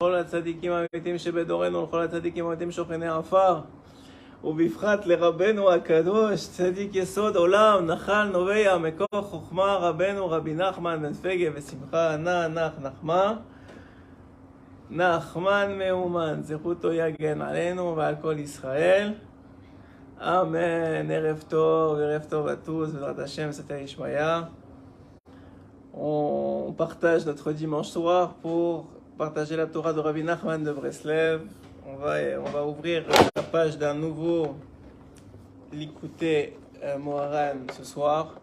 לכל הצדיקים האמיתים שבדורנו, לכל הצדיקים האמיתים שוכני עפר, ובפרט לרבנו הקדוש, צדיק יסוד עולם, נחל נובע, מקור חוכמה, רבנו רבי נחמן בן פגה ושמחה, נח נחמה, נחמן מאומן, זכותו יגן עלינו ועל כל ישראל. Amen. Erev Tov à tous, Bezrat Hashem, c'était Ishmaya. On partage notre dimanche soir pour partager la Torah de Rabbi Nachman de Breslev. On va ouvrir la page d'un nouveau Likutei Moharan ce soir.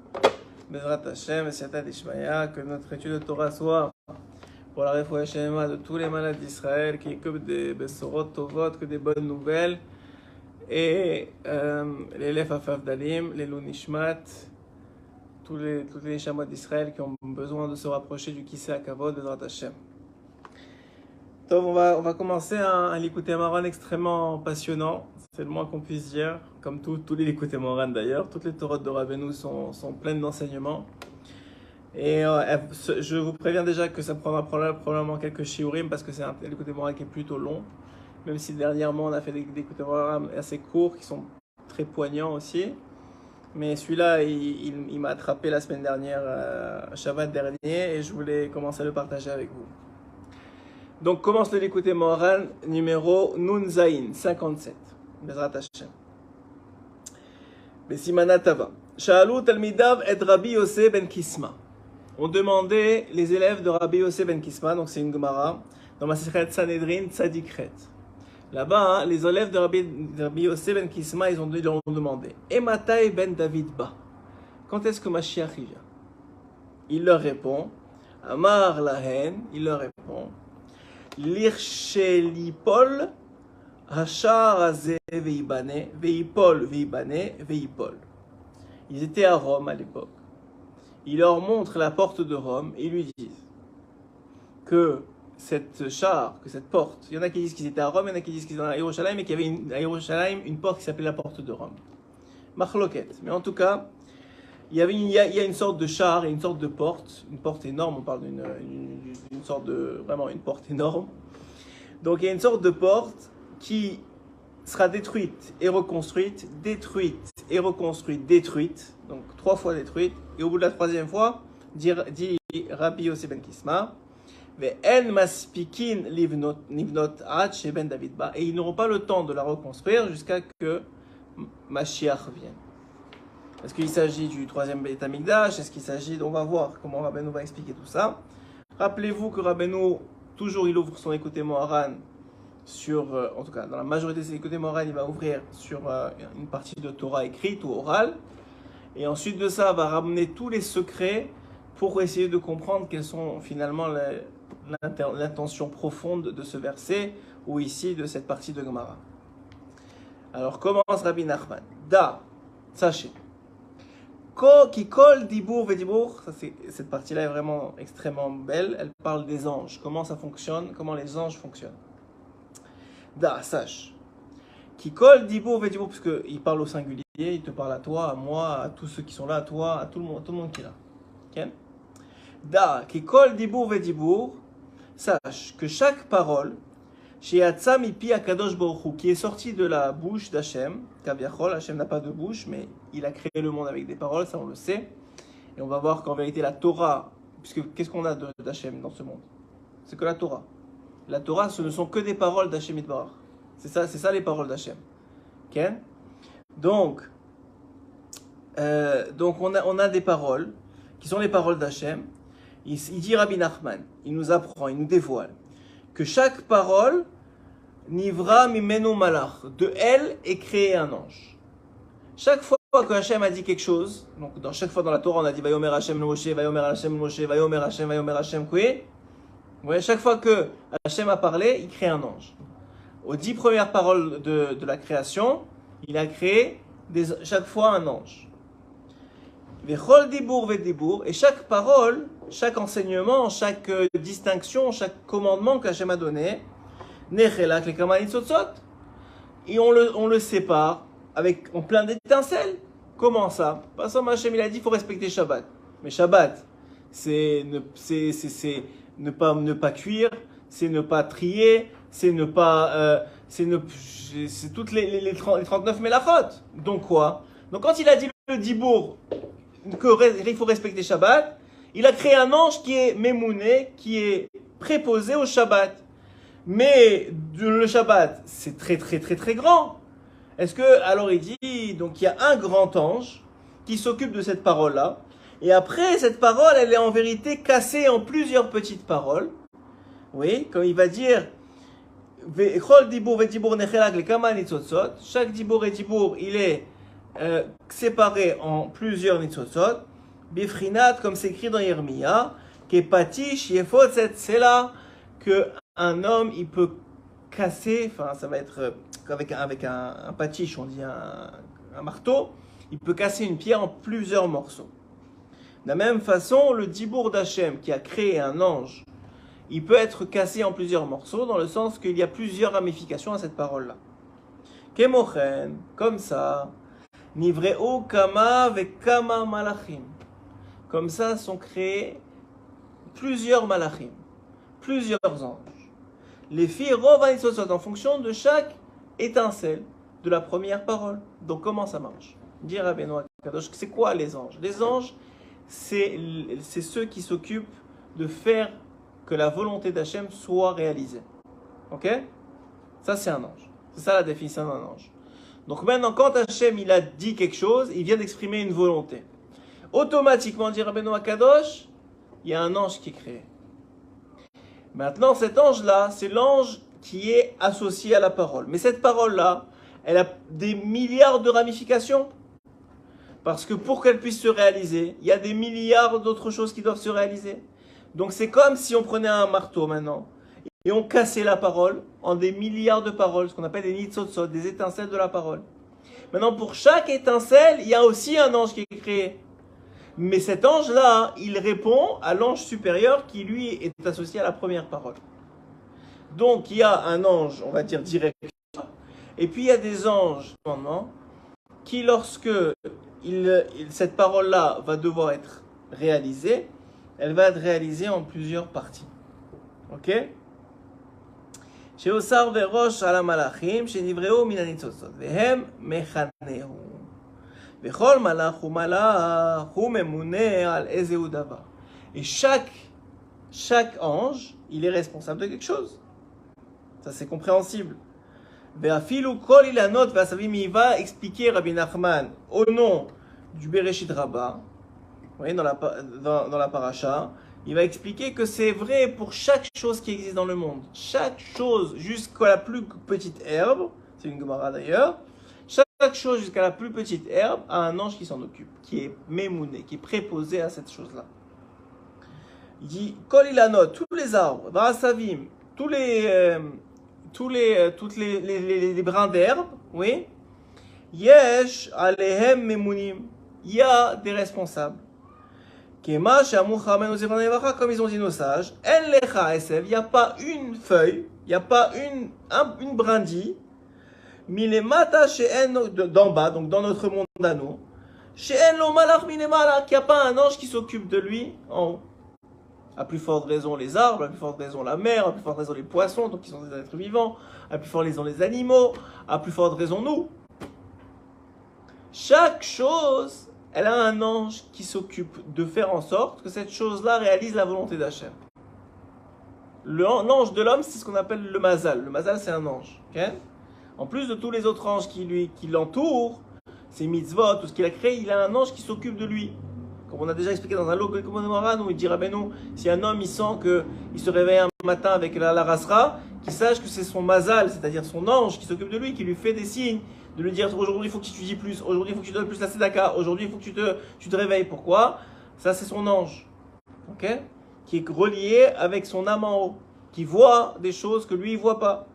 Bezrat Hashem, c'était Ishmaya. Que notre étude de Torah soit pour la Refoua Shelema de tous les malades d'Israël, qui que des Besorot Tovot, que des bonnes nouvelles. Et les Lef Afaf Dalim, les Lunishmat, tous les Shamot d'Israël qui ont besoin de se rapprocher du Kisei HaKavod de Bezrat Hashem. Donc on va commencer un Likutei Moharan extrêmement passionnant, c'est le moins qu'on puisse dire, comme tous les Likutei Moharan d'ailleurs. Toutes les Torot de Rabbeinu sont pleines d'enseignements. Et je vous préviens déjà que ça prendra probablement quelques shiurim parce que c'est un Likutei Moharan qui est plutôt long. Même si dernièrement on a fait des Likutei Moharan assez courts qui sont très poignants aussi. Mais celui-là, il m'a attrapé la semaine dernière, Shabbat dernier, et je voulais commencer à le partager avec vous. Donc commence le Likutei Moharan numéro Nun Zayin, 57. Bezrat Hashem. Besimana Tava. Sha'alu Talmidav et Rabbi Yossé ben Kisma. On demandait les élèves de Rabbi Yossé ben Kisma, donc c'est une Gemara, dans Masechet Sanhedrin Tzadikret. Là-bas, hein, les élèves de Rabbi Yossé ben Kisma, ils ont demandé Ematai ben David ba. Quand est-ce que Mashiach vient? Il leur répond Amar lahen, il leur répond Lirchelipol Hachar Azeh veibane, veipol, veipol. Ils étaient à Rome à l'époque. Il leur montre la porte de Rome et ils lui disent que cette porte, il y en a qui disent qu'ils étaient à Rome, il y en a qui disent qu'ils étaient à Yerushalayim, et qu'il y avait à Yerushalayim une porte qui s'appelait la porte de Rome. Machloket. Mais en tout cas, il y a une sorte de char et une sorte de porte, une porte énorme, on parle d'une sorte de, vraiment une porte énorme. Donc il y a une sorte de porte qui sera détruite et reconstruite, donc 3 fois détruite, et au bout de la 3e fois, dit Rabbi Yossé ben Kisma, et ils n'auront pas le temps de la reconstruire jusqu'à que Mashiach vienne. Est-ce qu'il s'agit du 3e Beit Hamikdash? Est-ce qu'il s'agit, on va voir comment Rabbeinu va expliquer tout ça. Rappelez-vous que Rabbeinu, toujours il ouvre son Likutei Moharan sur, en tout cas dans la majorité de ses Likutei Moharan, il va ouvrir sur une partie de Torah écrite ou orale, et ensuite de ça va ramener tous les secrets pour essayer de comprendre quelles sont finalement l'intention profonde de ce verset ou ici de cette partie de Gemara. Alors commence Rabbi Nachman. Sachez. Ki kol dibur vedibur, cette partie-là est vraiment extrêmement belle. Elle parle des anges, comment ça fonctionne, comment les anges fonctionnent. Sache. Ki kol dibur vedibur, parce qu'il parle au singulier, il te parle à toi, à moi, à tous ceux qui sont là, à toi, à tout le monde qui est là. Okay? Ki kol dibur vedibur, sache que chaque parole, qui est sortie de la bouche d'Hachem, Kaviachol, Hachem n'a pas de bouche, mais il a créé le monde avec des paroles, ça on le sait. Et on va voir qu'en vérité la Torah, puisque qu'est-ce qu'on a d'Hachem dans ce monde? C'est que la Torah. La Torah, ce ne sont que des paroles d'Hachem Yitbarach. C'est ça les paroles d'Hachem. Okay? Donc on a des paroles qui sont les paroles d'Hachem. Il dit Rabbi Nachman, il nous apprend, il nous dévoile que chaque parole, Nivra mimenu malach, de elle est créé un ange. Chaque fois que Hachem a dit quelque chose, donc chaque fois dans la Torah on a dit Vayomer Hachem le Moshe, Vayomer Hachem le Moshe, Vayomer Hachem Koué. Vous voyez, chaque fois que Hachem a parlé, il crée un ange. Aux 10 premières paroles de la création, il a créé chaque fois un ange. Vechol dibur vedibur, et chaque parole, chaque enseignement, chaque distinction, chaque commandement qu'Hachem a donné, nechelak le kamanit sotzot, et on le sépare en plein d'étincelles. Comment ça? Parce que Hachem il a dit qu'il faut respecter Shabbat. Mais Shabbat, c'est ne pas cuire, c'est ne pas trier, c'est ne pas, c'est toutes les 39 mélachot. Donc quoi? Donc quand il a dit le dibour, qu'il faut respecter Shabbat, il a créé un ange qui est mémouné, qui est préposé au Shabbat. Mais le Shabbat, c'est très très très très grand. Est-ce que, alors il dit, donc il y a un grand ange qui s'occupe de cette parole-là, et après cette parole, elle est en vérité cassée en plusieurs petites paroles. Oui, comme il va dire, chaque dibour et dibour, il est séparé en plusieurs nitzotzot. Bifrinat, comme c'est écrit dans Yermia, Kepatish yefot c'est là que un homme il peut casser, enfin ça va être avec un patish, on dit un marteau, il peut casser une pierre en plusieurs morceaux. De la même façon, le dibour d'Hachem qui a créé un ange, il peut être cassé en plusieurs morceaux, dans le sens qu'il y a plusieurs ramifications à cette parole-là. Kemochen, comme ça, Nivreo kama vekama malachim. Comme ça sont créés plusieurs malachim, plusieurs anges. Les filles rovanisosot en fonction de chaque étincelle de la première parole. Donc comment ça marche? Dire à Benoît Kadosh, c'est quoi les anges? Les anges, c'est ceux qui s'occupent de faire que la volonté d'Hachem soit réalisée. Ok? Ça c'est un ange. C'est ça la définition d'un ange. Donc maintenant, quand Hachem il a dit quelque chose, il vient d'exprimer une volonté. Automatiquement, dit Rabbeinu Akadosh, il y a un ange qui est créé. Maintenant, cet ange-là, c'est l'ange qui est associé à la parole. Mais cette parole-là, elle a des milliards de ramifications. Parce que pour qu'elle puisse se réaliser, il y a des milliards d'autres choses qui doivent se réaliser. Donc c'est comme si on prenait un marteau maintenant, et on cassait la parole en des milliards de paroles, ce qu'on appelle des nitzotzot, des étincelles de la parole. Maintenant, pour chaque étincelle, il y a aussi un ange qui est créé. Mais cet ange-là, il répond à l'ange supérieur qui, lui, est associé à la première parole. Donc, il y a un ange, on va dire, direct. Et puis, il y a des anges, qui, lorsque cette parole-là va devoir être réalisée, elle va être réalisée en plusieurs parties. Ok? Sheosar verosh ala malachim, shenivreu min hanitzozot, vehem mechanehu. Vechol malach hu malach hu memune al ezeu davar. Et chaque ange, il est responsable de quelque chose. Ça c'est compréhensible. Ve'afilu kol ilanot ve'asavim, il va expliquer Rabbi Nachman au nom du Bereshit Rabbah, vous voyez dans la paracha, il va expliquer que c'est vrai pour chaque chose qui existe dans le monde. Chaque chose, jusqu'à la plus petite herbe, c'est une Gemara d'ailleurs, chaque chose jusqu'à la plus petite herbe a un ange qui s'en occupe, qui est mémouné, qui est préposé à cette chose-là. Il dit, Kol ilanot, tous les arbres, Va'asavim, toutes les brins d'herbe, oui, Yesh alehem memounim, il y a des responsables. Comme ils ont dit nos sages, il n'y a pas une feuille, il n'y a pas une brindille, d'en bas, donc dans notre monde à nous, qu'il n'y a pas un ange qui s'occupe de lui en haut. À plus forte raison les arbres, à plus forte raison la mer, à plus forte raison les poissons, donc ils sont des êtres vivants, à plus forte raison les animaux, à plus forte raison nous. Chaque chose, elle a un ange qui s'occupe de faire en sorte que cette chose-là réalise la volonté d'Hachem. L'ange de l'homme, c'est ce qu'on appelle le mazal. Le mazal, c'est un ange. Okay? En plus de tous les autres anges qui l'entourent, ses mitzvot, tout ce qu'il a créé, il a un ange qui s'occupe de lui. Comme on a déjà expliqué dans un lot de Moran, où il dit Rabbeinu, si un homme il sent qu'il se réveille un matin avec la rasra, qu'il sache que c'est son mazal, c'est-à-dire son ange qui s'occupe de lui, qui lui fait des signes, de lui dire aujourd'hui il faut que tu étudies plus, aujourd'hui il faut que tu donnes plus la tzedaka, aujourd'hui il faut que tu te réveilles. Pourquoi? Ça c'est son ange, ok? Qui est relié avec son âme en haut, qui voit des choses que lui il voit pas.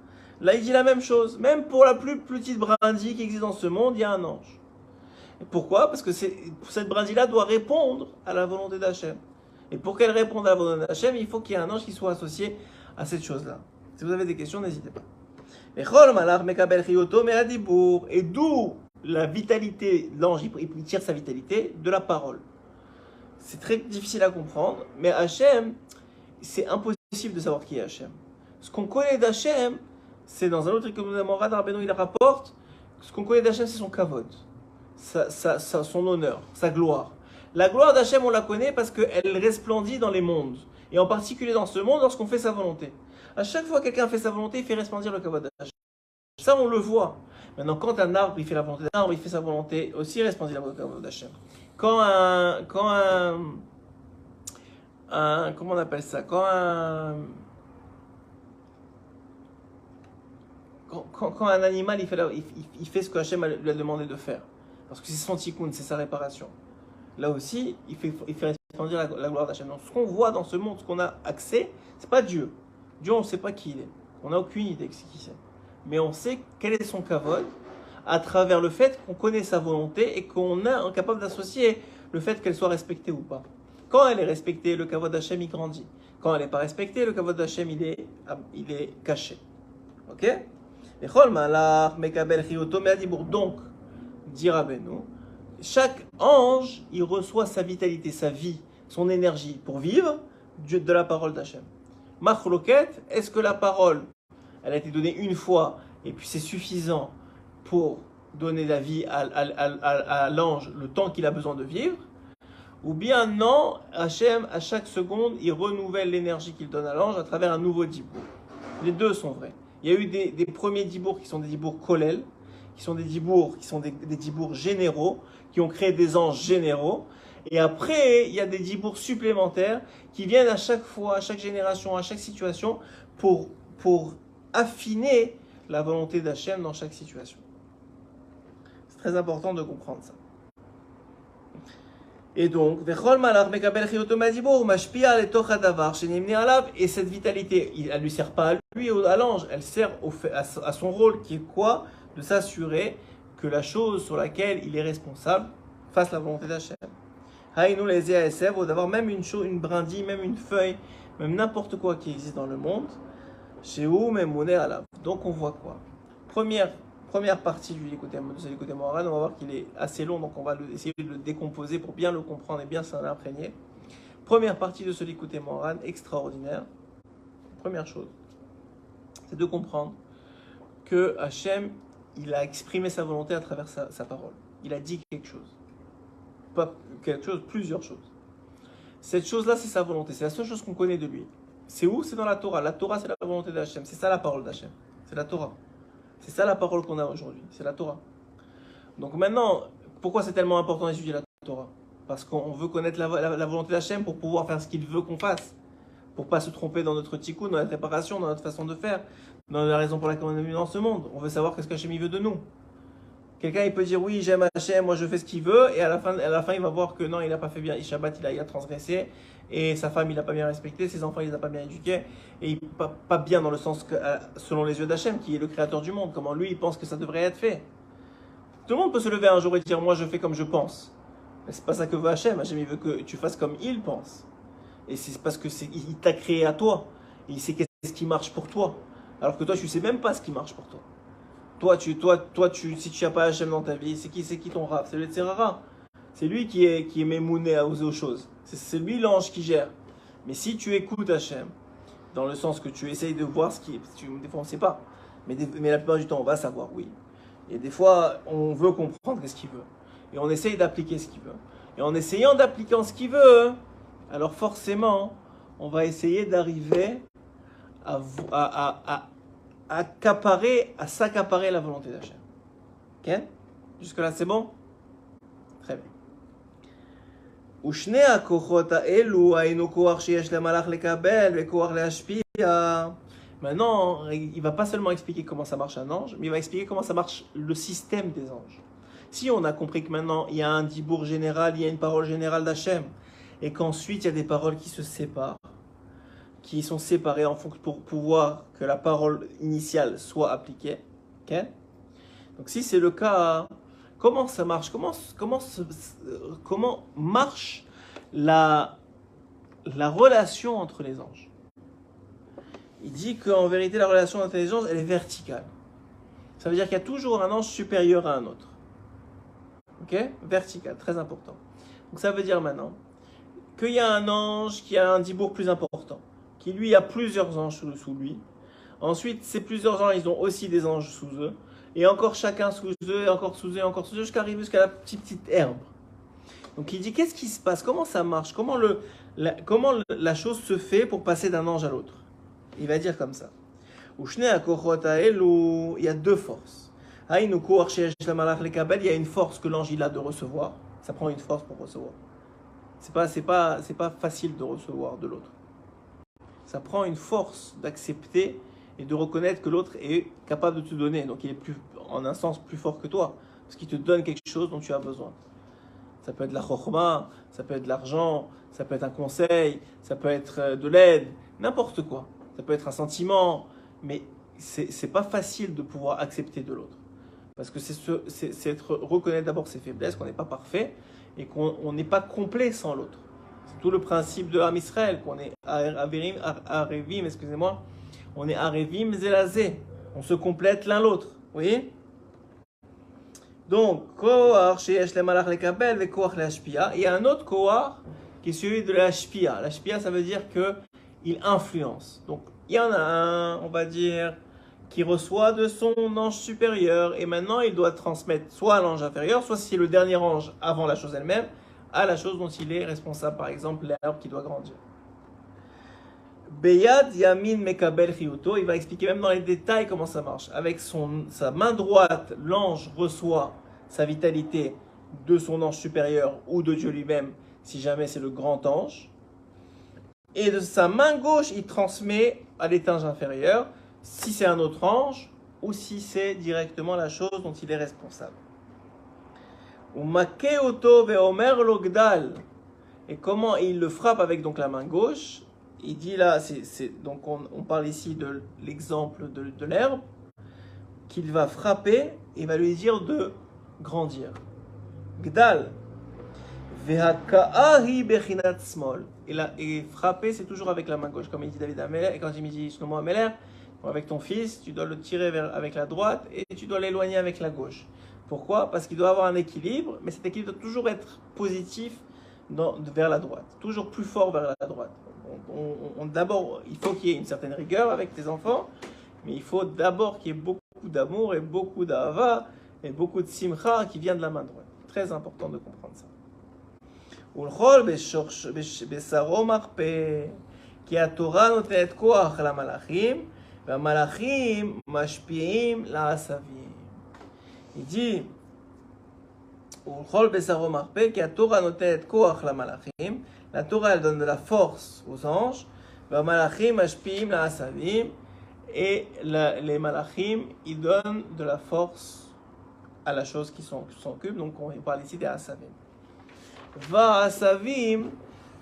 Là il dit la même chose, même pour la plus petite brindille qui existe dans ce monde, il y a un ange. Et pourquoi? Parce que cette brindille-là doit répondre à la volonté d'Hachem. Et pour qu'elle réponde à la volonté d'Hachem, il faut qu'il y ait un ange qui soit associé à cette chose-là. Si vous avez des questions, n'hésitez pas. Et d'où la vitalité, l'ange, il tire sa vitalité de la parole. C'est très difficile à comprendre, mais Hachem, c'est impossible de savoir qui est Hachem. Ce qu'on connaît d'Hachem, c'est dans un autre économie Morad, Rabbeinu il rapporte, ce qu'on connaît d'Hachem, c'est son kavod, son honneur, sa gloire. La gloire d'Hachem, on la connaît parce qu'elle resplendit dans les mondes, et en particulier dans ce monde lorsqu'on fait sa volonté. À chaque fois que quelqu'un fait sa volonté, il fait resplendir le kavod d'Hachem. Ça, on le voit. Maintenant, quand un arbre, il fait la volonté d'un arbre, il fait sa volonté, aussi il resplendir le kavod d'Hachem. Comment on appelle ça? Quand un animal il fait ce que Hachem lui a demandé de faire, parce que c'est son tikkun, c'est sa réparation. Là aussi, il fait resplendir la gloire d'Hachem. Donc, ce qu'on voit dans ce monde, ce qu'on a accès, c'est pas Dieu. Dieu, on ne sait pas qui il est. On n'a aucune idée de qui c'est. Mais on sait quel est son kavod à travers le fait qu'on connaît sa volonté et qu'on est capable d'associer le fait qu'elle soit respectée ou pas. Quand elle est respectée, le kavod d'Hachem il grandit. Quand elle n'est pas respectée, le kavod d'Hachem il est caché. Ok? Donc, dit Rabbeinu, chaque ange, il reçoit sa vitalité, sa vie, son énergie pour vivre de la parole d'Hachem. Machloket, est-ce que la parole, elle a été donnée une fois et puis c'est suffisant pour donner la vie à l'ange le temps qu'il a besoin de vivre? Ou bien non, Hachem, à chaque seconde, il renouvelle l'énergie qu'il donne à l'ange à travers un nouveau dibour. Les deux sont vrais. Il y a eu des premiers dibours qui sont des dibours kolel, qui sont des dibours généraux, qui ont créé des anges généraux. Et après, il y a des dibours supplémentaires qui viennent à chaque fois, à chaque génération, à chaque situation, pour affiner la volonté d'Hachem dans chaque situation. C'est très important de comprendre ça. Et donc, et cette vitalité, elle ne lui sert pas à lui ou à l'ange, elle sert à son rôle qui est quoi? De s'assurer que la chose sur laquelle il est responsable fasse la volonté d'Hachem. D'avoir même une chose, une brindille, même une feuille, même n'importe quoi qui existe dans le monde, chez où même on est à la. Donc on voit quoi? Première partie de ce Likutei Moharan, on va voir qu'il est assez long, donc on va essayer de le décomposer pour bien le comprendre et bien s'en imprégner. Première partie de ce Likutei Moharan, extraordinaire. Première chose, c'est de comprendre que Hachem, il a exprimé sa volonté à travers sa parole. Il a dit quelque chose. Pas quelque chose, plusieurs choses. Cette chose-là, c'est sa volonté. C'est la seule chose qu'on connaît de lui. C'est où? C'est dans la Torah. La Torah, c'est la volonté d'Hachem. C'est ça la parole d'Hachem. C'est la Torah. C'est ça la parole qu'on a aujourd'hui. C'est la Torah. Donc maintenant, pourquoi c'est tellement important d'étudier la Torah? Parce qu'on veut connaître la volonté d'Hachem pour pouvoir faire ce qu'il veut qu'on fasse. Pour ne pas se tromper dans notre tikkun, dans notre réparation, dans notre façon de faire, dans la raison pour laquelle on est venu dans ce monde. On veut savoir qu'est-ce qu'Hachem veut de nous. Quelqu'un il peut dire oui, j'aime Hachem, moi je fais ce qu'il veut, et à la fin il va voir que non, il n'a pas fait bien, Shabbat il a transgressé, et sa femme il n'a pas bien respecté, ses enfants il les a pas bien éduqués, et il pas bien dans le sens que, selon les yeux d'Hachem, qui est le créateur du monde, comment lui il pense que ça devrait être fait. Tout le monde peut se lever un jour et dire moi je fais comme je pense. Mais c'est pas ça que veut Hachem. Hachem il veut que tu fasses comme il pense. Et c'est parce que il t'a créé à toi, et il sait qu'est-ce qui marche pour toi. Alors que toi tu sais même pas ce qui marche pour toi. Toi, si tu n'as pas Hachem dans ta vie, c'est qui ton Rav? C'est le Tzerara. C'est lui qui est mémouné à oser aux choses. C'est lui l'ange qui gère. Mais si tu écoutes Hachem, dans le sens que tu essayes de voir ce qui est. Des fois on ne sait pas. Mais la plupart du temps on va savoir, oui. Et des fois on veut comprendre ce qu'il veut. Et on essaye d'appliquer ce qu'il veut. Et en essayant d'appliquer ce qu'il veut, alors forcément, on va essayer d'arriver à s'accaparer la volonté d'Hachem. Ok? Jusque-là, c'est bon? Très bien. Maintenant, il ne va pas seulement expliquer comment ça marche un ange, mais il va expliquer comment ça marche le système des anges. Si on a compris que maintenant, il y a un dibour général, il y a une parole générale d'Hachem, et qu'ensuite, il y a des paroles qui se séparent, qui sont séparés pour pouvoir que la parole initiale soit appliquée. Okay? Donc si c'est le cas, comment ça marche? Comment marche la relation entre les anges? Il dit qu'en vérité, la relation entre les anges, elle est verticale. Ça veut dire qu'il y a toujours un ange supérieur à un autre. Ok? Vertical, très important. Donc ça veut dire maintenant qu'il y a un ange qui a un dibour plus important, qui lui a plusieurs anges sous lui, Ensuite, ces plusieurs gens, ils ont aussi des anges sous eux. Et encore chacun sous eux, et encore sous eux, et encore sous eux, jusqu'à arriver jusqu'à la petite herbe. Donc il dit, qu'est-ce qui se passe? Comment ça marche? Comment la chose se fait pour passer d'un ange à l'autre? Il va dire comme ça. Il y a deux forces. Il y a une force que l'ange il a de recevoir. Ça prend une force pour recevoir. C'est pas facile de recevoir de l'autre. Ça prend une force d'accepter et de reconnaître que l'autre est capable de te donner. Donc il est en un sens plus fort que toi. Parce qu'il te donne quelque chose dont tu as besoin. Ça peut être de la chokhma, ça peut être de l'argent, ça peut être un conseil, ça peut être de l'aide, n'importe quoi. Ça peut être un sentiment, mais c'est pas facile de pouvoir accepter de l'autre. Parce que c'est reconnaître d'abord ses faiblesses, qu'on n'est pas parfait et qu'on n'est pas complet sans l'autre. C'est tout le principe de Am Israël, qu'on est Arevim, excusez-moi, on est Arevim Zelazé. On se complète l'un l'autre. Vous voyez? Donc, Koar, Sheyesh le Malach le Kabel, et Koar le Hashpia. Il y a un autre Koar qui est celui de la Hashpia. La Hashpia, ça veut dire qu'il influence. Donc, il y en a un, on va dire, qui reçoit de son ange supérieur. Et maintenant, il doit transmettre soit à l'ange inférieur, soit si c'est le dernier ange avant la chose elle-même, à la chose dont il est responsable. Par exemple, l'herbe qui doit grandir. Beyad Yamin Mekabel Chiyuto, il va expliquer même dans les détails comment ça marche. Avec sa main droite, l'ange reçoit sa vitalité de son ange supérieur ou de Dieu lui-même, si jamais c'est le grand ange. Et de sa main gauche, il transmet à l'étage inférieur, si c'est un autre ange ou si c'est directement la chose dont il est responsable. Et comment il le frappe avec donc la main gauche? Il dit là, donc on parle ici de l'exemple de l'herbe, qu'il va frapper et va lui dire de grandir. Gdal. Et frapper, c'est toujours avec la main gauche, comme il dit David Ameler, et quand il me dit Shlomo Ameler, avec ton fils, tu dois le tirer avec la droite et tu dois l'éloigner avec la gauche. Pourquoi? Parce qu'il doit avoir un équilibre, mais cet équilibre doit toujours être positif vers la droite, toujours plus fort vers la droite. D'abord, il faut qu'il y ait une certaine rigueur avec tes enfants, mais il faut d'abord qu'il y ait beaucoup d'amour et beaucoup d'ahava et beaucoup de simcha qui vient de la main droite. Très important de comprendre ça. כי התורה נותנת כוח למלאכים, והמלאכים משפיעים לעשבים. Il dit, ולכל בשרו מרפא, כי התורה נותנת כוח למלאכים, la Torah elle donne de la force aux anges, והמלאכים משפיעים לעשבים, et les malachim ils donnent de la force à la chose qui s'occupe, donc on parle ici des asavim. והעשבים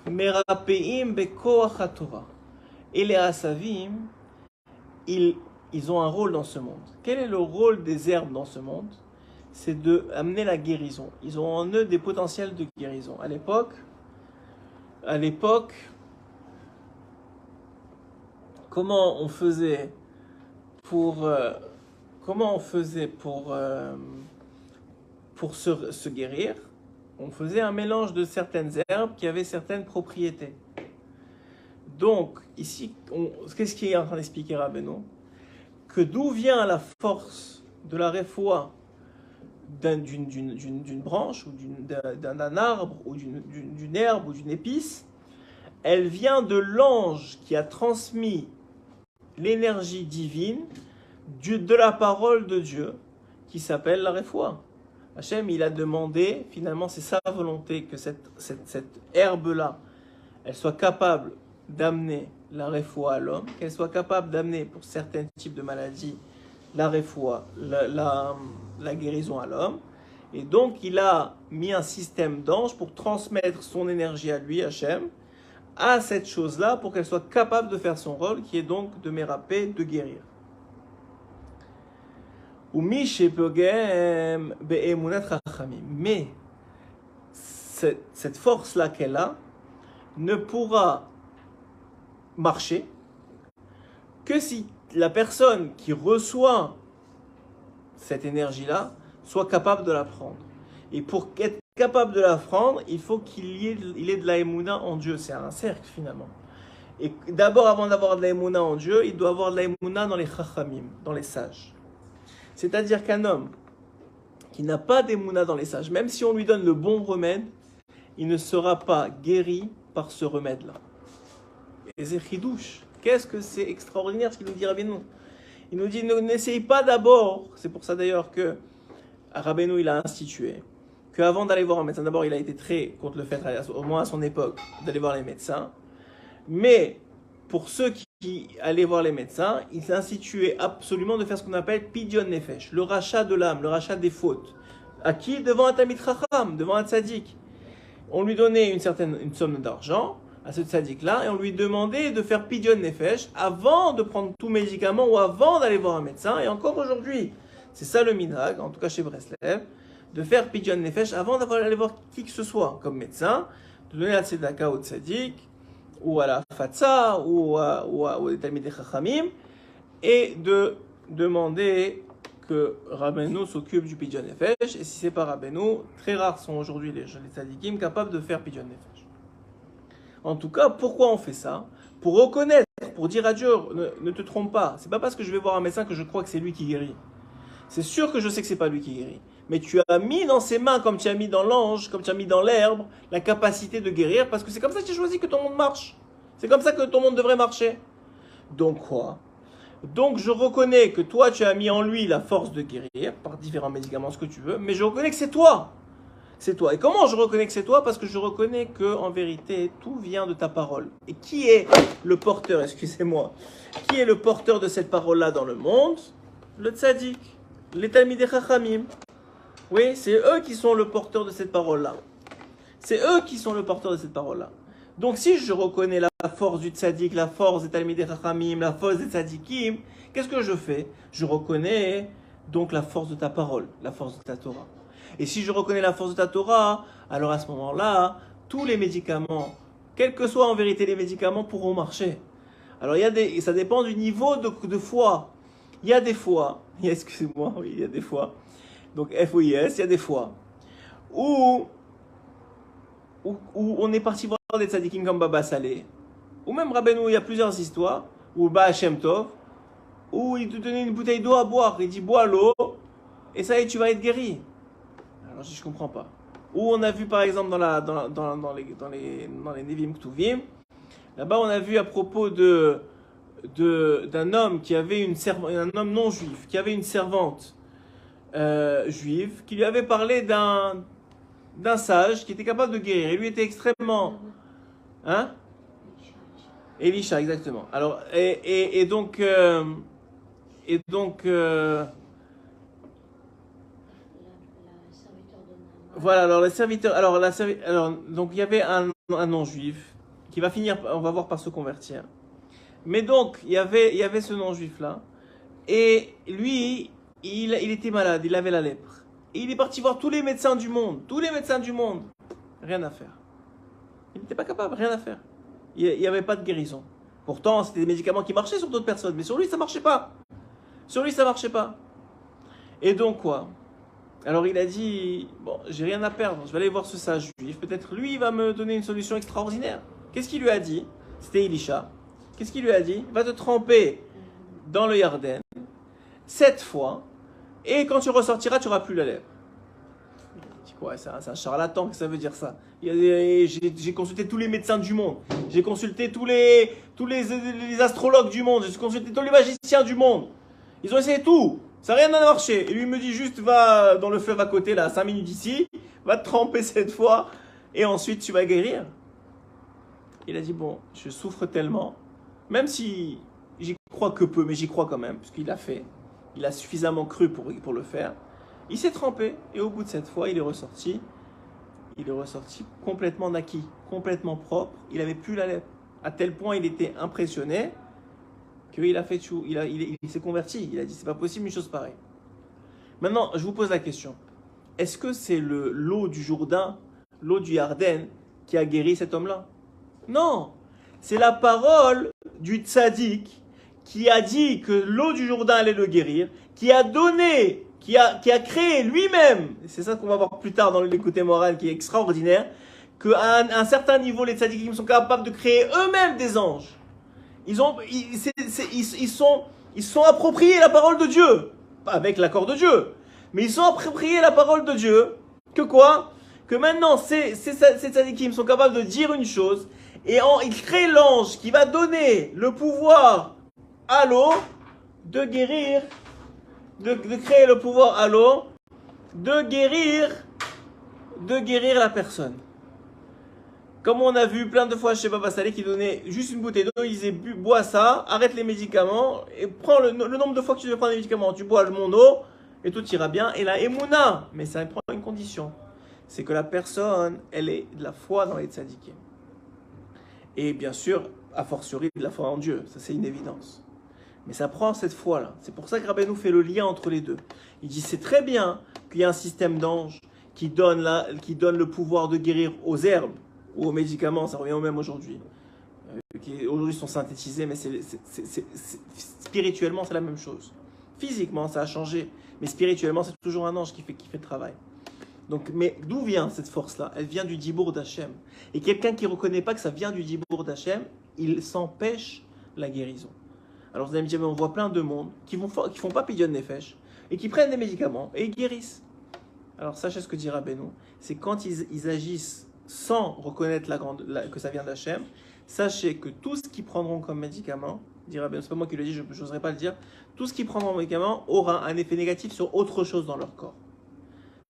מרפאים בכוח התורה. Et les asavim, ils ont un rôle dans ce monde. Quel est le rôle des herbes dans ce monde? C'est d'amener la guérison. Ils ont en eux des potentiels de guérison. À l'époque, comment on faisait pour se guérir? On faisait un mélange de certaines herbes qui avaient certaines propriétés. Donc, ici, qu'est-ce qu'il est en train d'expliquer Rabbeinu? Que d'où vient la force de la réfoua d'une branche, ou d'un arbre, ou d'une herbe, ou d'une épice? Elle vient de l'ange qui a transmis l'énergie divine de la parole de Dieu, qui s'appelle la réfoua. Hachem, il a demandé, finalement, c'est sa volonté que cette herbe-là, elle soit capable d'amener la réfoua à l'homme, qu'elle soit capable d'amener pour certains types de maladies la réfoua, la guérison à l'homme. Et donc, il a mis un système d'anges pour transmettre son énergie à lui, Hachem, à cette chose-là, pour qu'elle soit capable de faire son rôle, qui est donc de méraper, de guérir. Mais cette force-là qu'elle a ne pourra marcher que si la personne qui reçoit cette énergie-là soit capable de la prendre. Et pour être capable de la prendre, il faut qu'il ait de la émouna en Dieu. C'est un cercle finalement. Et d'abord, avant d'avoir de la émouna en Dieu, il doit avoir de la émouna dans les chachamim, dans les sages. C'est-à-dire qu'un homme qui n'a pas d'émouna dans les sages, même si on lui donne le bon remède, il ne sera pas guéri par ce remède-là. Et c'est chidouche. Qu'est-ce que c'est extraordinaire ce qu'il nous dit Rabbeinu. Il nous dit, n'essaye pas d'abord, c'est pour ça d'ailleurs que Rabbeinu il a institué, qu'avant d'aller voir un médecin, d'abord il a été très contre le fait, au moins à son époque, d'aller voir les médecins, mais pour ceux qui allaient voir les médecins, il a institué absolument de faire ce qu'on appelle pidyon nefesh, le rachat de l'âme, le rachat des fautes. À qui? Devant un tamid chacham, devant un tzaddik. On lui donnait une somme d'argent à ce tzaddik-là et on lui demandait de faire pidyon nefesh avant de prendre tout médicament ou avant d'aller voir un médecin. Et encore aujourd'hui, c'est ça le minhag, en tout cas chez Breslev, de faire pidyon nefesh avant d'aller voir qui que ce soit comme médecin, de donner la tzedaka au tzaddik ou à la fatsa ou au talmidei chachamim et de demander que Rabbeinu s'occupe du pidyon nefesh. Et si c'est pas Rabbeinu, très rares sont aujourd'hui les tzaddikim capables de faire pidyon nefesh. En tout cas, pourquoi on fait ça? Pour reconnaître, pour dire à Dieu, ne te trompe pas. C'est pas parce que je vais voir un médecin que je crois que c'est lui qui guérit. C'est sûr que je sais que c'est pas lui qui guérit. Mais tu as mis dans ses mains, comme tu as mis dans l'ange, comme tu as mis dans l'herbe, la capacité de guérir, parce que c'est comme ça que tu as choisi que ton monde marche. C'est comme ça que ton monde devrait marcher. Donc quoi? Donc je reconnais que toi, tu as mis en lui la force de guérir, par différents médicaments, ce que tu veux, mais je reconnais que c'est toi. C'est toi. Et comment je reconnais que c'est toi? Parce que je reconnais que, en vérité, tout vient de ta parole. Et qui est le porteur, excusez-moi, qui est le porteur de cette parole-là dans le monde? Le tzaddik, les talmidei chachamim. Oui, c'est eux qui sont le porteur de cette parole-là. C'est eux qui sont le porteur de cette parole-là. Donc si je reconnais la force du tzaddik, la force des talmidei chachamim, la force des tzaddikim, qu'est-ce que je fais? Je reconnais donc la force de ta parole, la force de ta Torah. Et si je reconnais la force de ta Torah, alors à ce moment-là, tous les médicaments, quels que soient en vérité les médicaments, pourront marcher. Alors ça dépend du niveau de foi. Il y a des fois, excusez-moi, oui, il y a des fois, donc FOIS, il y a des fois, où on est parti voir des tzadikim comme Baba Saleh, ou même Rabbeinu, il y a plusieurs histoires, ou Baal Shem Tov, où il te donnait une bouteille d'eau à boire, il dit bois l'eau, et ça y est, tu vas être guéri. Alors je comprends pas. Ou on a vu par exemple dans les Nevim Ktuvim, là-bas on a vu à propos d'un homme qui avait un homme non juif, qui avait une servante juive, qui lui avait parlé d'un sage qui était capable de guérir. Et lui était extrêmement... Hein? Elisha, exactement. Alors, et donc... voilà, alors les serviteurs, donc il y avait un non-juif qui va finir, on va voir, par se convertir. Mais donc il y avait ce non-juif là, et lui, il était malade, il avait la lèpre. Et il est parti voir tous les médecins du monde, rien à faire. Il n'était pas capable, rien à faire. Il n'y avait pas de guérison. Pourtant, c'était des médicaments qui marchaient sur d'autres personnes, mais sur lui ça marchait pas. Et donc quoi? Alors il a dit, bon, j'ai rien à perdre, je vais aller voir ce sage juif, peut-être lui il va me donner une solution extraordinaire. Qu'est-ce qu'il lui a dit? C'était Elisha. Qu'est-ce qu'il lui a dit? Il va te tremper dans le Yarden 7 fois, et quand tu ressortiras, tu n'auras plus la lèvre. Il dit quoi? C'est un charlatan que ça veut dire ça. J'ai consulté tous les médecins du monde, j'ai consulté tous les astrologues du monde, j'ai consulté tous les magiciens du monde. Ils ont essayé tout. Ça n'a rien marché. Et lui me dit juste, va dans le fleuve à côté, là, 5 minutes d'ici, va te tremper 7 fois, et ensuite tu vas guérir. Il a dit, bon, je souffre tellement, même si j'y crois que peu, mais j'y crois quand même, parce qu'il l'a fait. Il a suffisamment cru pour le faire. Il s'est trempé, et au bout de 7 fois, il est ressorti complètement naquit, complètement propre. Il n'avait plus la lèpre. À tel point, il était impressionné qu'il a fait tout, il s'est converti. Il a dit, c'est pas possible une chose pareille. Maintenant, je vous pose la question. Est-ce que c'est l'eau du Jourdain, l'eau du Yarden, qui a guéri cet homme-là? Non. C'est la parole du tzaddik qui a dit que l'eau du Jourdain allait le guérir, qui a donné, qui a créé lui-même, c'est ça qu'on va voir plus tard dans l'écouté moral qui est extraordinaire, qu'à un certain niveau, les tzaddikim sont capables de créer eux-mêmes des anges. Ils sont appropriés la parole de Dieu, pas avec l'accord de Dieu, mais ils sont appropriés la parole de Dieu. Que quoi? Que maintenant, ces tzadikim sont capables de dire une chose, et ils créent l'ange qui va donner le pouvoir à l'eau de guérir, de créer le pouvoir à l'eau, de guérir la personne. Comme on a vu plein de fois chez Baba Saleh qui donnait juste une bouteille d'eau, il disait bois ça, arrête les médicaments et prends le nombre de fois que tu veux prendre les médicaments, tu bois mon eau et tout ira bien. Et la Emouna, mais ça prend une condition, c'est que la personne, elle ait de la foi dans les tzadikim. Et bien sûr, a fortiori de la foi en Dieu, ça c'est une évidence. Mais ça prend cette foi-là. C'est pour ça que Rabbeinu fait le lien entre les deux. Il dit c'est très bien qu'il y a un système d'anges qui donne le pouvoir de guérir aux herbes ou aux médicaments, ça revient au même aujourd'hui. Qui aujourd'hui sont synthétisés, mais spirituellement c'est la même chose. Physiquement ça a changé, mais spirituellement c'est toujours un ange qui fait le travail. Donc, mais d'où vient cette force-là? Elle vient du Dibour d'Hachem. Et quelqu'un qui ne reconnaît pas que ça vient du Dibour d'Hachem, il s'empêche la guérison. Alors vous allez me dire, mais on voit plein de monde qui font pas pidyon nefesh et qui prennent des médicaments et ils guérissent. Alors sachez ce que dit Rabbeinu, c'est quand ils agissent sans reconnaître que ça vient d'Hachem, sachez que tout ce qu'ils prendront comme médicament, dit Rabbeinu, c'est pas moi qui le dis, je n'oserais pas le dire, tout ce qu'ils prendront comme médicament aura un effet négatif sur autre chose dans leur corps.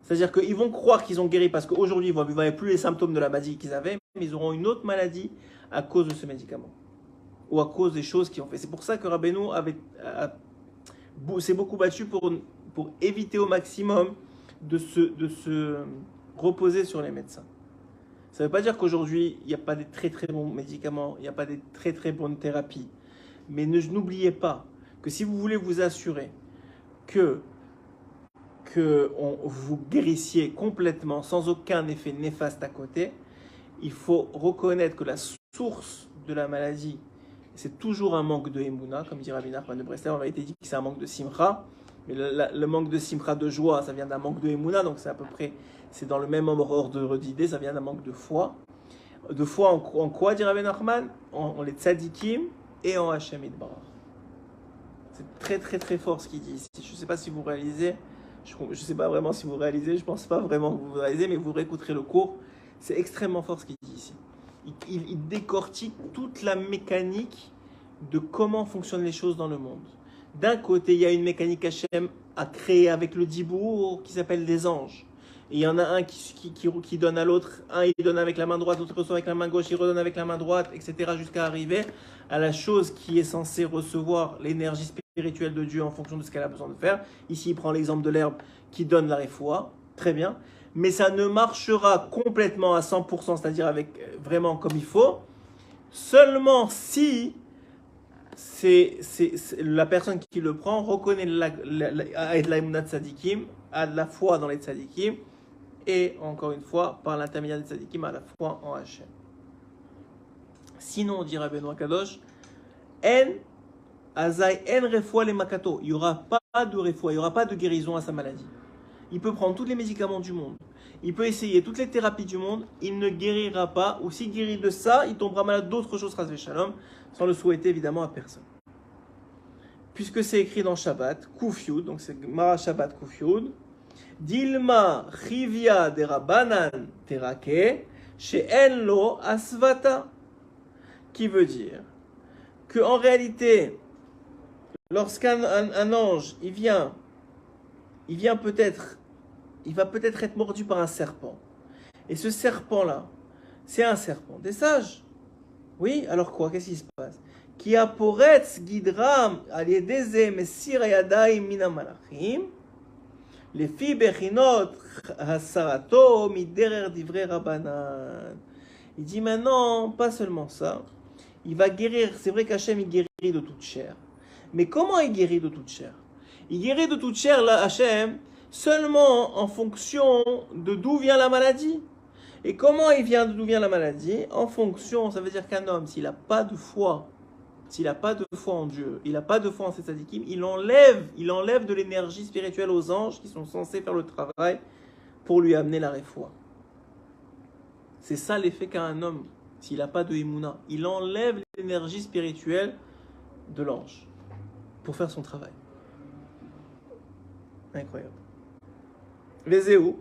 C'est-à-dire qu'ils vont croire qu'ils ont guéri parce qu'aujourd'hui ils ne voient plus les symptômes de la maladie qu'ils avaient, mais ils auront une autre maladie à cause de ce médicament. Ou à cause des choses qu'ils ont fait. C'est pour ça que Rabbeinu s'est beaucoup battu pour éviter au maximum de se reposer sur les médecins. Ça ne veut pas dire qu'aujourd'hui, il n'y a pas des très très bons médicaments, il n'y a pas des très très bonnes thérapies. Mais n'oubliez pas que si vous voulez vous assurer que vous guérissiez complètement sans aucun effet néfaste à côté, il faut reconnaître que la source de la maladie, c'est toujours un manque de Emouna, comme dit Rabbi Nachman de Breslev. On a été dit que c'est un manque de Simcha, mais le manque de Simcha, de joie, ça vient d'un manque de Emouna, donc c'est à peu près, c'est dans le même ordre d'idée, ça vient d'un manque de foi. De foi en quoi, dit Rabbi Nachman? En les tzadikim et en Hachem Yitbarach. C'est très très très fort ce qu'il dit ici. Je ne sais pas si vous réalisez, je ne sais pas vraiment si vous réalisez, je ne pense pas vraiment que vous réalisez, mais vous réécouterez le cours. C'est extrêmement fort ce qu'il dit ici. Il décortique toute la mécanique de comment fonctionnent les choses dans le monde. D'un côté, il y a une mécanique Hachem à créer avec le Dibour qui s'appelle des anges. Et il y en a un qui donne à l'autre, un il donne avec la main droite, l'autre reçoit avec la main gauche, il redonne avec la main droite, etc. jusqu'à arriver à la chose qui est censée recevoir l'énergie spirituelle de Dieu en fonction de ce qu'elle a besoin de faire. Ici, il prend l'exemple de l'herbe qui donne la réfoua, très bien. Mais ça ne marchera complètement à 100%, c'est-à-dire avec vraiment comme il faut, seulement si la personne qui le prend reconnaît a de la Emouna tzadikim, a de la foi dans les tzadikim, et encore une fois, par l'intermédiaire des tzadikim, a la foi en Hachem. Sinon, on dira Benoît Kadosh, en refoua les makato, il n'y aura pas de refoua, il n'y aura pas de guérison à sa maladie. Il peut prendre tous les médicaments du monde, il peut essayer toutes les thérapies du monde, il ne guérira pas, ou s'il guérit de ça, il tombera malade d'autres choses, Chas v'Shalom, sans le souhaiter évidemment à personne. Puisque c'est écrit dans Shabbat, Kuf Yud, donc c'est Mara Shabbat Kuf Yud, Dilma Chivia de Rabbanan Terake, She'en lo Asvata, qui veut dire que en réalité, lorsqu'un ange, il va peut-être être mordu par un serpent. Et ce serpent-là, c'est un serpent des sages. Oui, alors quoi? Qu'est-ce qui se passe? Qui aporetz gidram aliedeze mesir yadayim mina malachim, lefi bechinot hasarato miderer divrei rabbanan. Il dit maintenant, pas seulement ça, il va guérir. C'est vrai qu'Hachem il guérit de toute chair. Mais comment il guérit de toute chair? Il guérit de toute chair, là, Hachem, seulement en fonction de d'où vient la maladie. Et comment d'où vient la maladie? En fonction, ça veut dire qu'un homme, s'il n'a pas de foi, en Dieu, il n'a pas de foi en ses tzadikim, il enlève de l'énergie spirituelle aux anges qui sont censés faire le travail pour lui amener la réfoua. C'est ça l'effet qu'a un homme, s'il n'a pas de Emouna. Il enlève l'énergie spirituelle de l'ange pour faire son travail. Incroyable. Vezéou,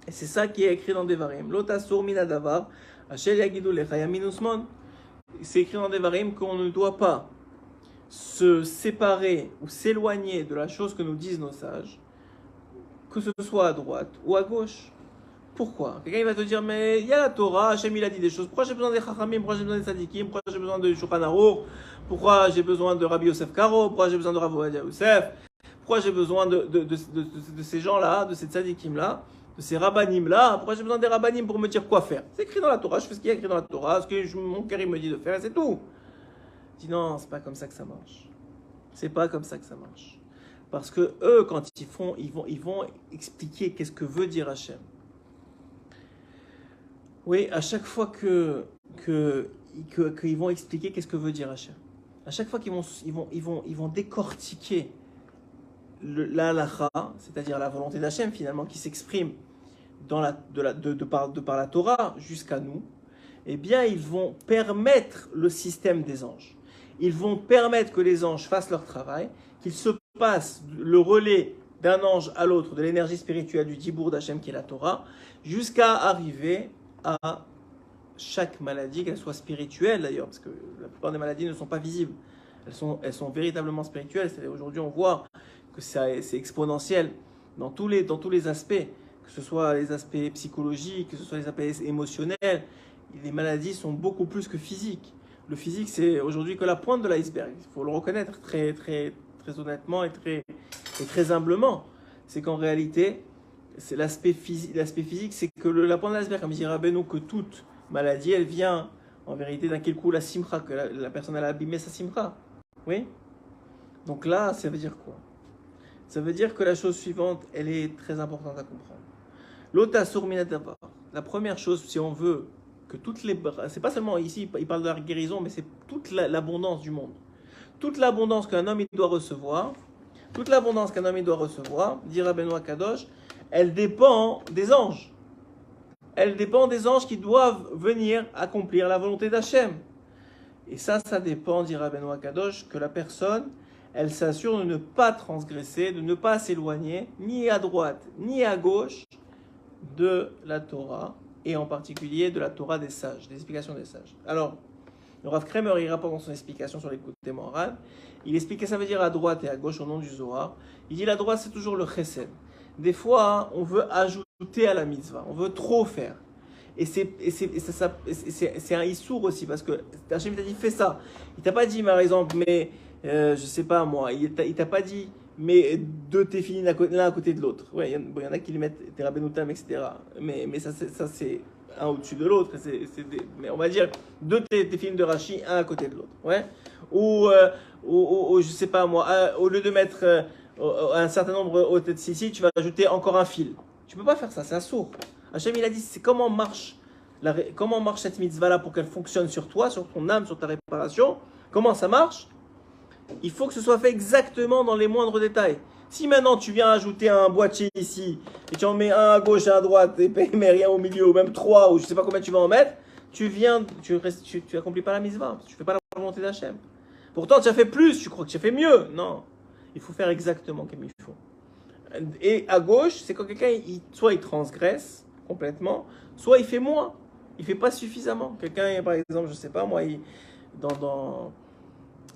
et c'est ça qui est écrit dans Devarim. Lotasur minadavar, Hachel yagidu lecha minusmon. C'est écrit dans Devarim qu'on ne doit pas se séparer ou s'éloigner de la chose que nous disent nos sages, que ce soit à droite ou à gauche. Pourquoi? Quelqu'un va te dire, mais il y a la Torah, Hachem il a dit des choses, pourquoi j'ai besoin des Chachamim, pourquoi j'ai besoin des Tzadikim, pourquoi j'ai besoin de Shulchan Aruch, pourquoi j'ai besoin de Rabbi Yosef Karo, pourquoi j'ai besoin de Rav Ovadia Yosef, pourquoi j'ai besoin de ces gens-là, de ces Tzadikim-là, de ces Rabbanim-là, pourquoi j'ai besoin des Rabbanim pour me dire quoi faire? C'est écrit dans la Torah, je fais ce qu'il y a écrit dans la Torah, ce que mon cœur me dit de faire, et c'est tout. Je dis non, c'est pas comme ça que ça marche. C'est pas comme ça que ça marche. Parce que eux, quand ils vont expliquer qu'est-ce que veut dire Hachem. Oui, à chaque fois qu'ils vont expliquer qu'est-ce que veut dire Hachem. À chaque fois qu'ils vont décortiquer la halakha, c'est-à-dire la volonté d'Hachem finalement qui s'exprime de par la Torah jusqu'à nous, eh bien ils vont permettre le système des anges. Ils vont permettre que les anges fassent leur travail, qu'ils se passent le relais d'un ange à l'autre, de l'énergie spirituelle du Dibour d'Hachem qui est la Torah, jusqu'à arriver à chaque maladie, qu'elle soit spirituelle d'ailleurs, parce que la plupart des maladies ne sont pas visibles, elles sont véritablement spirituelles. Aujourd'hui on voit que c'est exponentiel dans tous les aspects, que ce soit les aspects psychologiques, que ce soit les aspects émotionnels. Les maladies sont beaucoup plus que physiques. Le physique, c'est aujourd'hui que la pointe de l'iceberg. Il faut le reconnaître très, très, très honnêtement et très humblement. C'est qu'en réalité, c'est l'aspect physique, c'est que la pointe de l'iceberg, comme dit Rabbeinu, que toute maladie, elle vient en vérité d'un quel coup la simcha, que la personne elle a abîmé sa simcha. Oui. Donc là, ça veut dire quoi? Ça veut dire que la chose suivante, elle est très importante à comprendre. L'otasur minadavar. La première chose, si on veut que toutes les... C'est pas seulement ici, il parle de la guérison, mais c'est toute l'abondance du monde. Toute l'abondance qu'un homme il doit recevoir, dit Rabbeinu Akadosh, elle dépend des anges. Elle dépend des anges qui doivent venir accomplir la volonté d'Hachem. Et ça dépend, dit Rabbeinu Akadosh, que la personne, elle s'assure de ne pas transgresser, de ne pas s'éloigner, ni à droite, ni à gauche, de la Torah, et en particulier de la Torah des sages, des explications des sages. Alors, le Rav Kremer, il rapporte dans son explication sur l'écoute morale, il explique que ça veut dire à droite et à gauche au nom du Zohar. Il dit la droite, c'est toujours le chesed. Des fois, on veut ajouter à la mitzvah, on veut trop faire. Et c'est un issour aussi, parce que Hachem t'a dit fais ça. Il t'a pas dit, par exemple, mais je sais pas moi, il t'a pas dit, mais deux téfilines l'un à côté de l'autre. Ouais, il y en a qui les mettent des rabbenoutam, etc. Mais ça c'est un au-dessus de l'autre. Mais on va dire deux téfilines de Rashi, un à côté de l'autre. Ouais. Ou je sais pas moi, au lieu de mettre un certain nombre au tête ici, tu vas ajouter encore un fil. Tu peux pas faire ça, c'est un sourd. Hachem il a dit c'est comment marche cette mitzvah là pour qu'elle fonctionne sur toi, sur ton âme, sur ta réparation. Comment ça marche? Il faut que ce soit fait exactement dans les moindres détails. Si maintenant tu viens ajouter un boîtier ici et tu en mets un à gauche et un à droite et mais rien au milieu ou même trois ou je sais pas combien tu vas en mettre, tu accomplis pas la mitzvah, tu fais pas la volonté d'Hachem. Pourtant tu as fait plus, tu crois que tu as fait mieux. Non, il faut faire exactement comme il faut. Et à gauche, c'est quand quelqu'un soit il transgresse complètement, soit il fait moins, il fait pas suffisamment. Quelqu'un par exemple, je sais pas moi,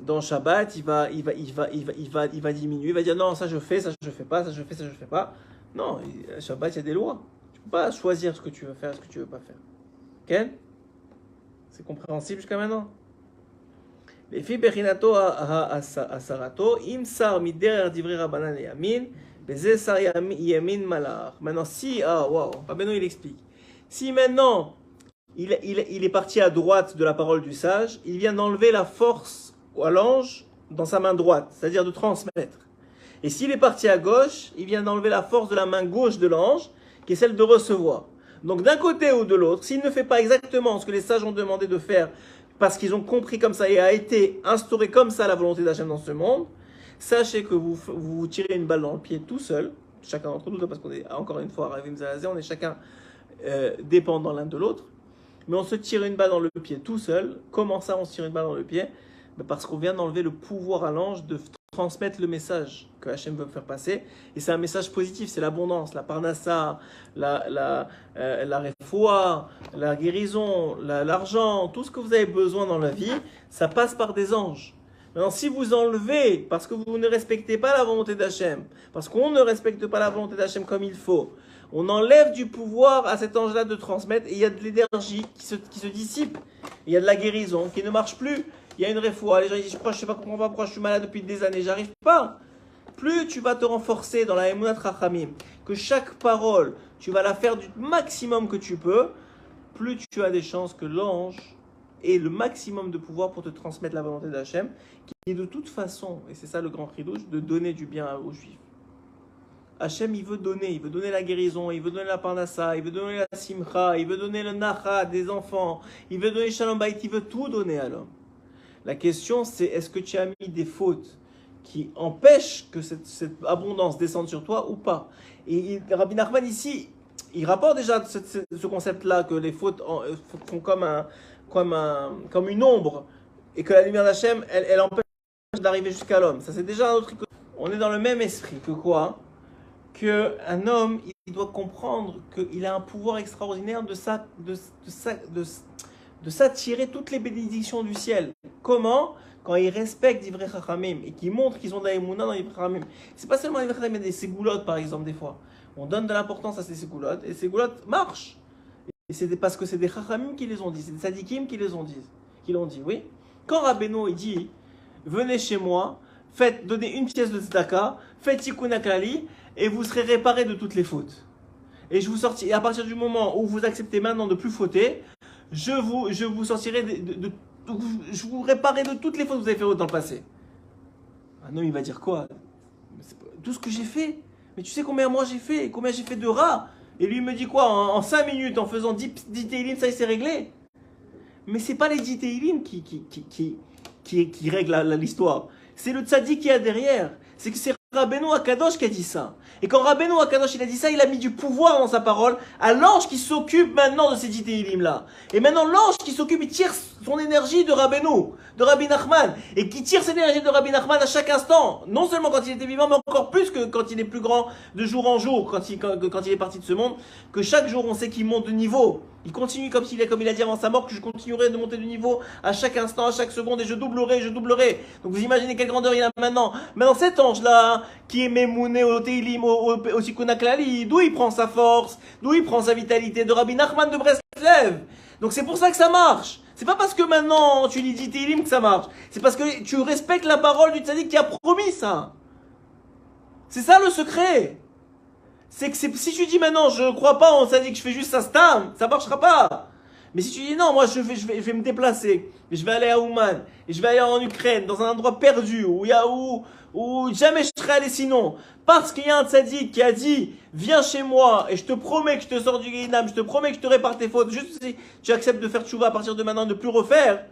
dans Shabbat, il va diminuer, il va dire non, ça je fais pas, ça je fais pas. Non, Shabbat, il y a des lois. Tu peux pas choisir ce que tu veux faire, ce que tu veux pas faire. Ken? C'est compréhensible jusqu'à maintenant? Les filles Berinato à Sarato, Imsar Mider Divri Rabbanan et Yamin, Bezesar Yamin Malar. Maintenant, si, Rabbeinu il explique. Si maintenant, il est parti à droite de la parole du sage, il vient d'enlever la force à l'ange dans sa main droite, c'est-à-dire de transmettre. Et s'il est parti à gauche, il vient d'enlever la force de la main gauche de l'ange, qui est celle de recevoir. Donc d'un côté ou de l'autre, s'il ne fait pas exactement ce que les sages ont demandé de faire, parce qu'ils ont compris comme ça et a été instauré comme ça la volonté d'Hachem dans ce monde, sachez que vous tirez une balle dans le pied tout seul, chacun d'entre nous, parce qu'on est encore une fois Ravim Zalazé, on est chacun dépendant l'un de l'autre, mais on se tire une balle dans le pied tout seul. Comment ça on se tire une balle dans le pied? Mais parce qu'on vient d'enlever le pouvoir à l'ange de transmettre le message que Hachem veut faire passer. Et c'est un message positif, c'est l'abondance, la parnassa, la réfoua, la guérison, l'argent, tout ce que vous avez besoin dans la vie, ça passe par des anges. Maintenant, si vous enlevez, parce que vous ne respectez pas la volonté d'Hachem, parce qu'on ne respecte pas la volonté d'Hachem comme il faut, on enlève du pouvoir à cet ange-là de transmettre, et il y a de l'énergie qui se dissipe. Il y a de la guérison qui ne marche plus. Il y a une réfoua, les gens disent, je sais pas pourquoi je suis malade depuis des années, j'arrive pas. Plus tu vas te renforcer dans la Emunat Rachamim, que chaque parole, tu vas la faire du maximum que tu peux, plus tu as des chances que l'ange ait le maximum de pouvoir pour te transmettre la volonté d'Hachem, qui est de toute façon, et c'est ça le grand chidouche, de donner du bien aux Juifs. Hachem, il veut donner la guérison, il veut donner la parnassa, il veut donner la simcha, il veut donner le nachat des enfants, il veut donner shalom bayit, il veut tout donner à l'homme. La question, c'est est-ce que tu as mis des fautes qui empêchent que cette abondance descende sur toi ou pas? Et Rabbi Nachman ici, il rapporte déjà ce concept-là, que les fautes font comme une ombre, et que la lumière d'Hachem, elle empêche d'arriver jusqu'à l'homme. Ça, c'est déjà un autre... On est dans le même esprit que quoi? Qu'un homme, il doit comprendre qu'il a un pouvoir extraordinaire de s'attirer toutes les bénédictions du ciel. Comment? Quand ils respectent Divrei Chachamim et qu'ils montrent qu'ils ont de la émouna dans Divrei Chachamim. C'est pas seulement Divrei Chachamim, mais des ségoulottes par exemple des fois. On donne de l'importance à ces ségoulottes et ces ségoulottes marchent. Et c'est parce que c'est des Chachamim qui les ont dit, c'est des Sadikim qui l'ont dit, oui. Quand Rabbeinu il dit, venez chez moi, donnez une pièce de tzedaka, faites tikkun haklali et vous serez réparés de toutes les fautes. Et et à partir du moment où vous acceptez maintenant de plus fauter, je vous sortirai je vous réparerai de toutes les fautes que vous avez faites dans le passé. Un homme, il va dire quoi? Tout ce que j'ai fait. Mais tu sais combien moi j'ai fait? Combien j'ai fait de rats? Et lui, il me dit quoi? En 5 minutes, en faisant 10 télim, ça, il s'est réglé. Mais c'est pas les 10 télim qui règlent l'histoire. C'est le tzaddik qui y a derrière. C'est que c'est Rabbeinu Akadosh qui a dit ça. Et quand Rabbeinu Akadosh il a dit ça, il a mis du pouvoir dans sa parole à l'ange qui s'occupe maintenant de ces 10 télim là. Et maintenant l'ange qui s'occupe, il tire son énergie de Rabbeinu, de Rabbi Nachman, et qui tire cette énergie de Rabbi Nachman à chaque instant. Non seulement quand il était vivant, mais encore plus que quand il est plus grand de jour en jour, quand il est parti de ce monde, que chaque jour on sait qu'il monte de niveau. Il continue comme il a dit avant sa mort, que je continuerai de monter de niveau à chaque instant, à chaque seconde, et je doublerai. Donc vous imaginez quelle grandeur il a maintenant. Maintenant cet ange-là, qui est Mémouné au Teilim, au Tikkun haklali, d'où il prend sa force, d'où il prend sa vitalité? De Rabbi Nachman de Breslev. Donc c'est pour ça que ça marche. C'est pas parce que maintenant tu lui dis Teilim que ça marche. C'est parce que tu respectes la parole du tzaddik qui a promis ça. C'est ça le secret. C'est que si tu dis maintenant je crois pas en tzaddik, je fais juste ça stam, ça marchera pas. Mais si tu dis non, moi je vais me déplacer, je vais aller à Ouman, et je vais aller en Ukraine, dans un endroit perdu, où jamais je serais allé sinon, parce qu'il y a un tzaddik qui a dit, viens chez moi, et je te promets que je te sors du Guéhinam, je te promets que je te répare tes fautes, juste si tu acceptes de faire tchouva à partir de maintenant, de ne plus refaire.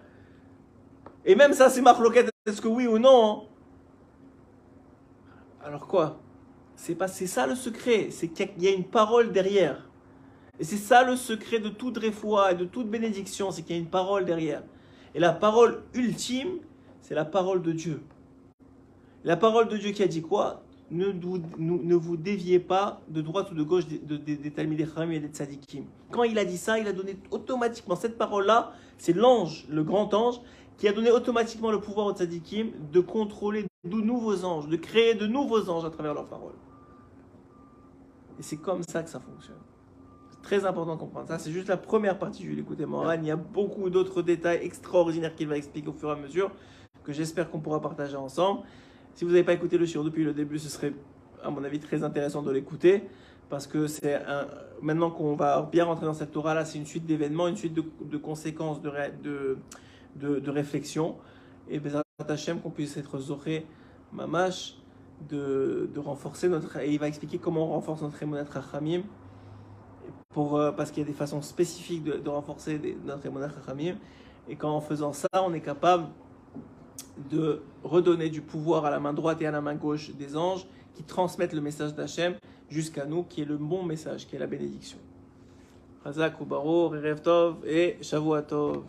Et même ça c'est marloquette, est-ce que oui ou non? Alors quoi? C'est ça le secret, c'est qu'il y a une parole derrière. Et c'est ça le secret de toute réfoua et de toute bénédiction, c'est qu'il y a une parole derrière. Et la parole ultime, c'est la parole de Dieu. La parole de Dieu qui a dit quoi? Ne vous déviez pas de droite ou de gauche des Talmidei Chachamim et des Tzadikim. Quand il a dit ça, il a donné automatiquement cette parole-là, c'est l'ange, le grand ange, qui a donné automatiquement le pouvoir aux Tzadikim de contrôler de nouveaux anges, de créer de nouveaux anges à travers leurs paroles. Et c'est comme ça que ça fonctionne. Très important de comprendre ça, c'est juste la première partie du l'écouter Moran. Il y a beaucoup d'autres détails extraordinaires qu'il va expliquer au fur et à mesure, que j'espère qu'on pourra partager ensemble. Si vous n'avez pas écouté le shiur depuis le début, ce serait à mon avis très intéressant de l'écouter, parce que maintenant qu'on va bien rentrer dans cette Torah là, c'est une suite d'événements, une suite de conséquences, de réflexions, et Bezrat Hashem qu'on puisse être zoré mamash, de renforcer notre, et il va expliquer comment on renforce notre Emunat Chachamim, parce qu'il y a des façons spécifiques de renforcer notre Emunat Chachamim, et qu'en faisant ça, on est capable de redonner du pouvoir à la main droite et à la main gauche des anges qui transmettent le message d'Hachem jusqu'à nous, qui est le bon message, qui est la bénédiction. Chazak ou Baruch, Erev Tov et Shavua Tov.